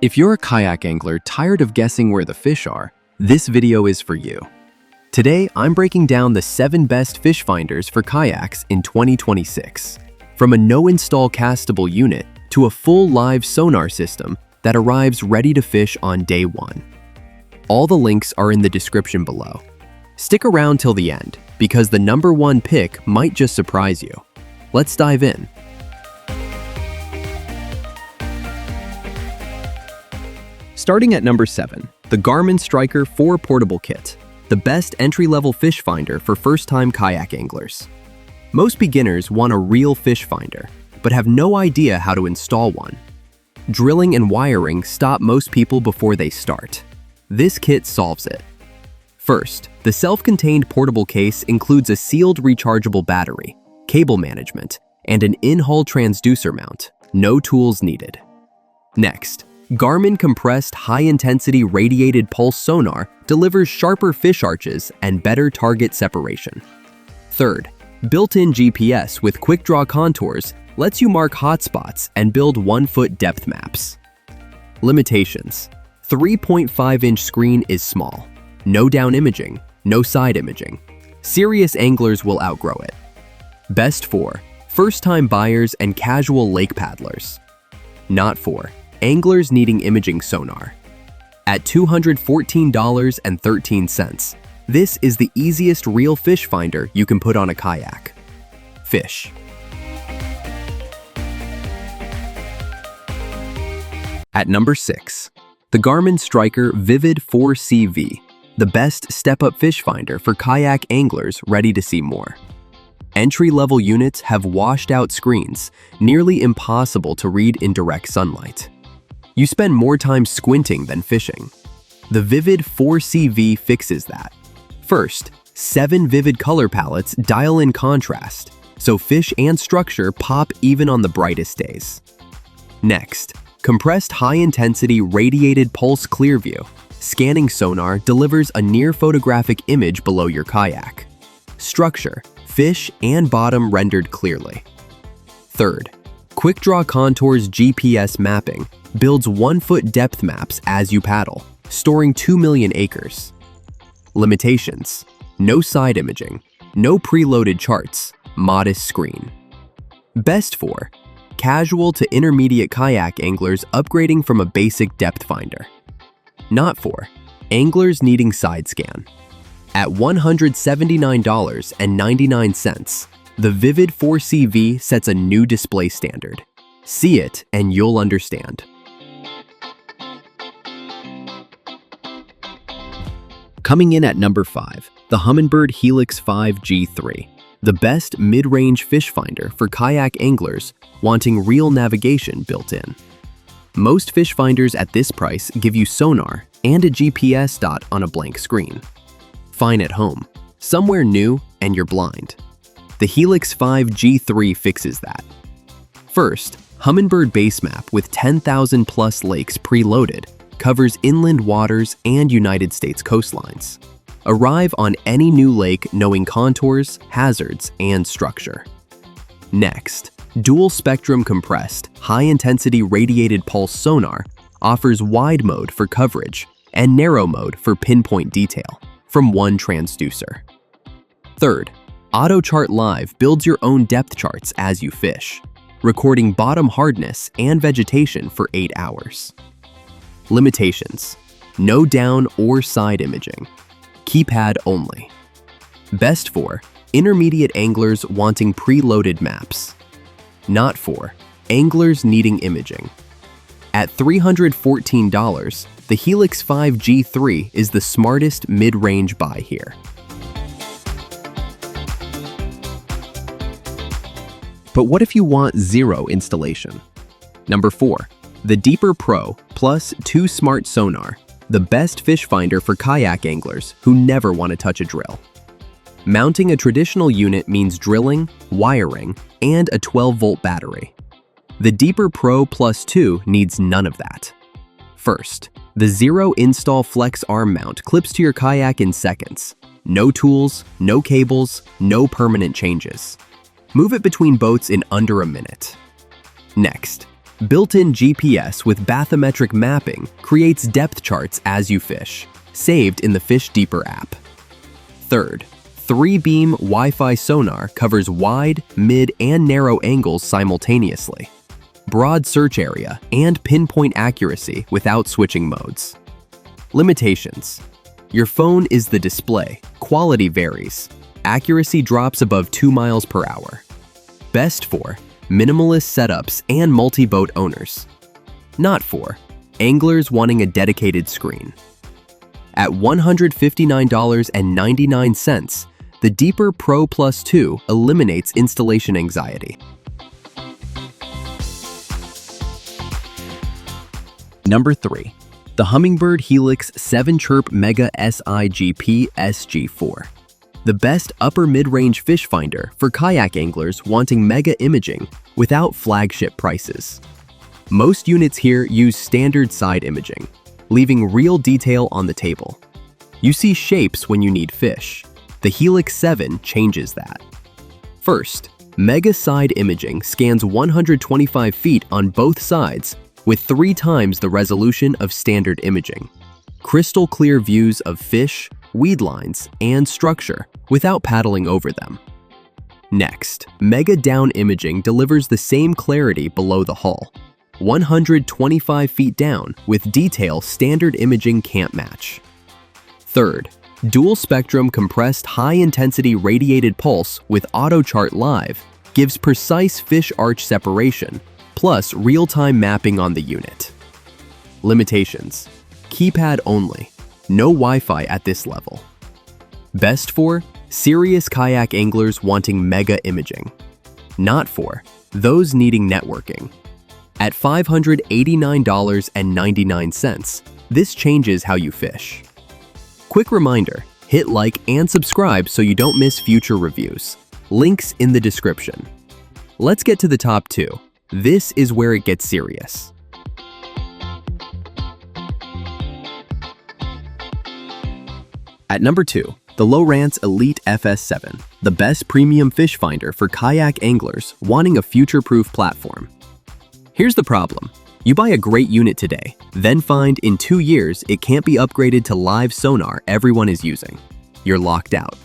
If you're a kayak angler tired of guessing where the fish are, this video is for you. Today, I'm breaking down the 7 best fish finders for kayaks in 2026. From a no-install castable unit to a full live sonar system that arrives ready to fish on day 1. All the links are in the description below. Stick around till the end, because the number 1 pick might just surprise you. Let's dive in. Starting at number 7, the Garmin Striker 4 Portable Kit, the best entry-level fish finder for first-time kayak anglers. Most beginners want a real fish finder, but have no idea how to install one. Drilling and wiring stop most people before they start. This kit solves it. First, the self-contained portable case includes a sealed rechargeable battery, cable management, and an in-hull transducer mount. No tools needed. Next, Garmin compressed high-intensity radiated pulse sonar delivers sharper fish arches and better target separation. Third, built-in GPS with quick-draw contours lets you mark hotspots and build 1-foot depth maps. Limitations: 3.5-inch screen is small. No down imaging, no side imaging. Serious anglers will outgrow it. Best for first-time buyers and casual lake paddlers. Not for anglers needing imaging sonar. At $214.13, this is the easiest real fish finder you can put on a kayak. Fish. At number 6, the Garmin Striker Vivid 4CV, the best step-up fish finder for kayak anglers ready to see more. Entry-level units have washed-out screens, nearly impossible to read in direct sunlight. You spend more time squinting than fishing. The Vivid 4CV fixes that. First, 7 vivid color palettes dial in contrast, so fish and structure pop even on the brightest days. Next, compressed high-intensity radiated pulse clearview. Scanning sonar delivers a near-photographic image below your kayak. Structure, fish, and bottom rendered clearly. Third, quick-draw contours GPS mapping builds 1-foot depth maps as you paddle, storing 2 million acres. Limitations: no side imaging, no preloaded charts, modest screen. Best for casual to intermediate kayak anglers upgrading from a basic depth finder. Not for anglers needing side scan. At $179.99, the Vivid 4CV sets a new display standard. See it and you'll understand. Coming in at number 5, the Humminbird Helix 5G3, the best mid-range fish finder for kayak anglers wanting real navigation built in. Most fish finders at this price give you sonar and a GPS dot on a blank screen. Fine at home, somewhere new, and you're blind. The Helix 5G3 fixes that. First, Humminbird base map with 10,000 plus lakes preloaded covers inland waters and United States coastlines. Arrive on any new lake knowing contours, hazards, and structure. Next, dual spectrum compressed, high-intensity radiated pulse sonar offers wide mode for coverage and narrow mode for pinpoint detail from one transducer. Third, AutoChart Live builds your own depth charts as you fish, recording bottom hardness and vegetation for 8 hours. Limitations: no down or side imaging. Keypad only. Best for intermediate anglers wanting preloaded maps. Not for anglers needing imaging. At $314, the Helix 5G3 is the smartest mid-range buy here. But what if you want zero installation? Number 4, the Deeper Pro Plus 2 Smart Sonar, the best fish finder for kayak anglers who never want to touch a drill. Mounting a traditional unit means drilling, wiring, and a 12-volt battery. The Deeper Pro Plus 2 needs none of that. First, the Zero Install Flex Arm Mount clips to your kayak in seconds. No tools, no cables, no permanent changes. Move it between boats in under a minute. Next, Built-in GPS with bathymetric mapping creates depth charts as you fish, saved in the Fish Deeper app. Third, 3-beam Wi-Fi sonar covers wide, mid, and narrow angles simultaneously. Broad search area and pinpoint accuracy without switching modes. Limitations. Your phone is the display, quality varies. Accuracy drops above 2 miles per hour. Best for minimalist setups and multi-boat owners. Not for anglers wanting a dedicated screen. At $159.99, the Deeper Pro Plus 2 eliminates installation anxiety. Number 3. The Humminbird Helix 7 CHIRP Mega SIGP SG4. The best upper mid-range fish finder for kayak anglers wanting mega imaging without flagship prices. Most units here use standard side imaging, leaving real detail on the table. You see shapes when you need fish. The Helix 7 changes that. First, mega side imaging scans 125 feet on both sides with 3 times the resolution of standard imaging. Crystal clear views of fish, weed lines, and structure without paddling over them. Next, mega down imaging delivers the same clarity below the hull, 125 feet down with detail standard imaging can't match. Third, dual spectrum compressed high-intensity radiated pulse with AutoChart Live gives precise fish arch separation, plus real-time mapping on the unit. Limitations. Keypad only. No Wi-Fi at this level. Best for serious kayak anglers wanting mega imaging. Not for those needing networking. At $589.99, this changes how you fish. Quick reminder, hit like and subscribe so you don't miss future reviews. Links in the description. Let's get to the top 2. This is where it gets serious. At number 2, the Lowrance Elite FS7, the best premium fish finder for kayak anglers wanting a future-proof platform. Here's the problem. You buy a great unit today, then find in 2 years it can't be upgraded to live sonar everyone is using. You're locked out.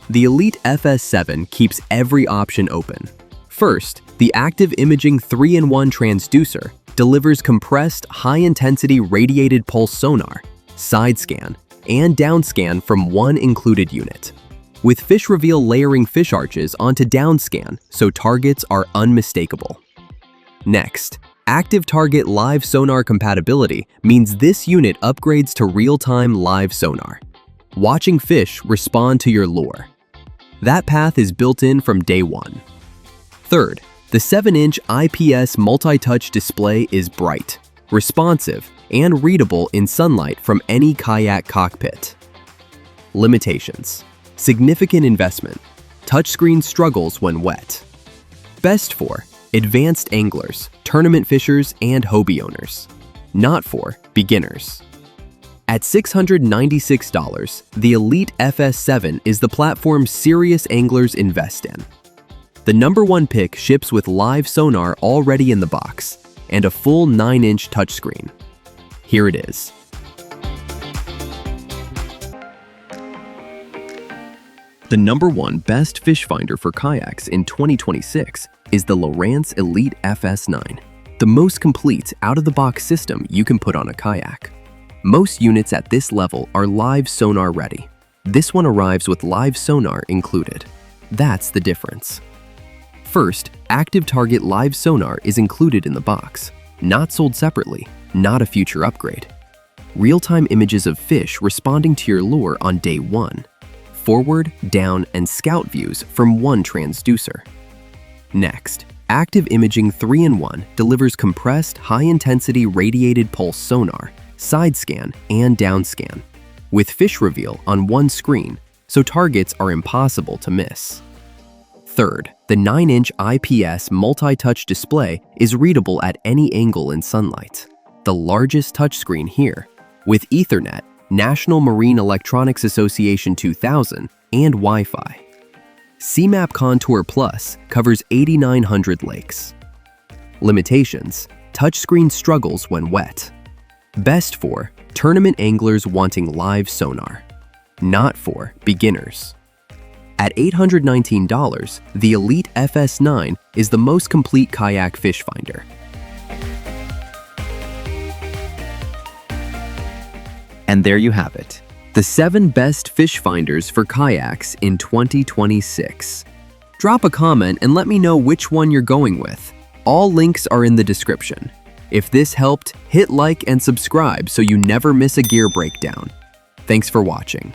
The Elite FS7 keeps every option open. First, the active imaging 3-in-1 transducer delivers compressed high-intensity radiated pulse sonar, side scan, and down scan from one included unit. With fish reveal layering fish arches onto down scan so targets are unmistakable. Next, active target live sonar compatibility means this unit upgrades to real-time live sonar, watching fish respond to your lure. That path is built in from day one. Third, the 7-inch IPS multi-touch display is bright, responsive, and readable in sunlight from any kayak cockpit. Limitations. Significant investment. Touchscreen struggles when wet. Best for advanced anglers, tournament fishers, and hobby owners. Not for beginners. At $696, the Elite FS7 is the platform serious anglers invest in. The number 1 pick ships with live sonar already in the box and a full 9-inch touchscreen. Here it is. The number 1 best fish finder for kayaks in 2026 is the Lowrance Elite FS9, the most complete out-of-the-box system you can put on a kayak. Most units at this level are live sonar ready. This one arrives with live sonar included. That's the difference. First, active target live sonar is included in the box, not sold separately, not a future upgrade. Real-time images of fish responding to your lure on day 1. Forward, down, and scout views from one transducer. Next, active imaging 3-in-1 delivers compressed high-intensity radiated pulse sonar, side scan, and down scan, with fish reveal on one screen, so targets are impossible to miss. Third, the 9-inch IPS multi-touch display is readable at any angle in sunlight. The largest touchscreen here, with Ethernet, National Marine Electronics Association 2000, and Wi-Fi. CMAP Contour Plus covers 8,900 lakes. Limitations: touchscreen struggles when wet. Best for tournament anglers wanting live sonar. Not for beginners. At $819, the Elite FS9 is the most complete kayak fish finder. And there you have it, the 7 best fish finders for kayaks in 2026. Drop a comment and let me know which one you're going with. All links are in the description. If this helped, hit like and subscribe so you never miss a gear breakdown. Thanks for watching.